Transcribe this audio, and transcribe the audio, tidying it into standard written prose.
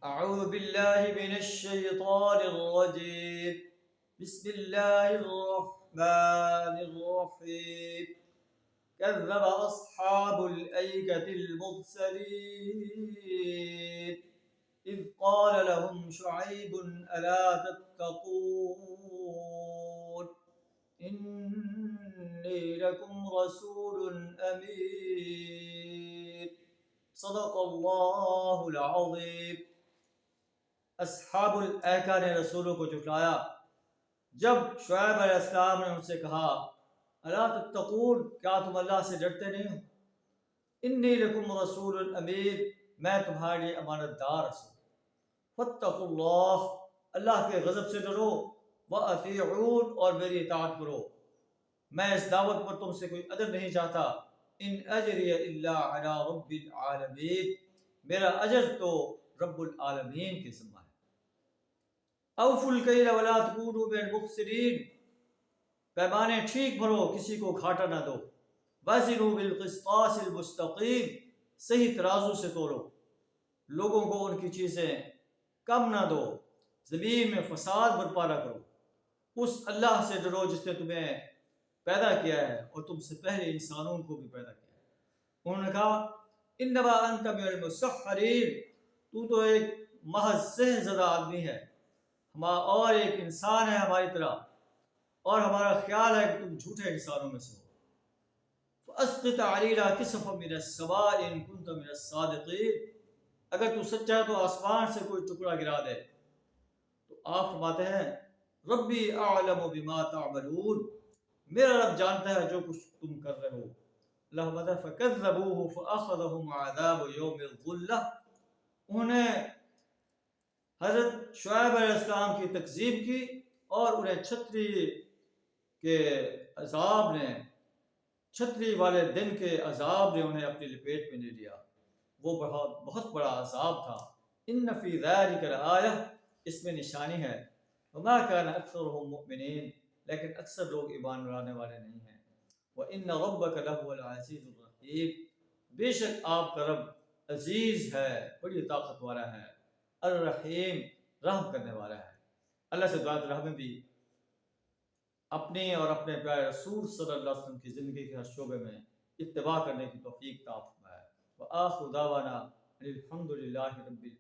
أعوذ بالله من الشيطان الرجيم. بسم الله الرحمن الرحيم. كذب أصحاب الأيكة المرسلين إذ قال لهم شعيب ألا تتقون إني لكم رسول أمين. صدق الله العظيم. اصحاب الایکا نے رسولوں کو جھٹلایا جب شعیب علیہ السلام نے ان سے کہا الا تتقون، کیا تم اللہ سے ڈرتے نہیں ہو؟ انی لکم رسول امین، میں تمہارے لیے امانت دار رسول. فاتقوا اللہ، اللہ کے غضب سے ڈرو. واطیعون، اور میری اطاعت کرو. میں اس دعوت پر تم سے کوئی اجر نہیں چاہتا. ان اجری الا علی رب العالمین، میرا اجر تو رب العالمین کے ذمہ ہے. اوفوا الکیل ولا تکونوا من المخسرین، پیمانے ٹھیک بھرو، کسی کو گھاٹا نہ دو. وزنوا بالقسطاس المستقیم، صحیح ترازو سے تولو. لوگوں کو ان کی چیزیں کم نہ دو. زمین میں فساد برپا نہ کرو. اس اللہ سے ڈرو جس نے تمہیں پیدا کیا ہے اور تم سے پہلے انسانوں کو بھی پیدا کیا ہے. انہوں نے کہا انما انت من المسحرین، تو ایک محض سحر زدہ آدمی ہے، اور ایک انسان ہے ہماری طرح، اور ہمارا خیال ہے کہ تم جھوٹے انسانوں میں سے ہو. فَأَسْقِطْ عَلَيْنَا كِسَفًا مِنَ السَّمَاءِ إِن كُنتَ مِنَ الصَّادِقِينَ، اگر تو سچا ہے تو آسمان سے کوئی ٹکڑا گرا دے. تو آپ فرماتے ہیں ربی اعلم بما تعملون، میرا رب جانتا ہے جو کچھ تم کر رہے ہو. اللہ فَكَذَّبُوهُ فَأَخَذَهُمْ عَذَابُ يَوْمِ الظُّلَّةِ، انہوں نے حضرت شعیب علیہ السلام کی تکذیب کی اور انہیں چھتری والے دن کے عذاب نے انہیں اپنی لپیٹ میں لے لیا. وہ بہت بڑا عذاب تھا. ان فی ذلک لآیہ، اس میں نشانی ہے. وما کان اکثرهم مؤمنین، لیکن اکثر لوگ ایمان لانے والے نہیں ہیں. وان ربک لہو العزیز الرحیم، بے شک آپ کا رب عزیز ہے، بڑی طاقت والا ہے، الرحیم، رحم کرنے والا ہے. اللہ سے دعا ہمیں بھی اپنے اور اپنے پیارے رسول صلی اللہ علیہ وسلم کی زندگی کے ہر شعبے میں اتباع کرنے کی توفیق عطا فرمائے. وآخر دعوانا الحمد للہ رب العالمین.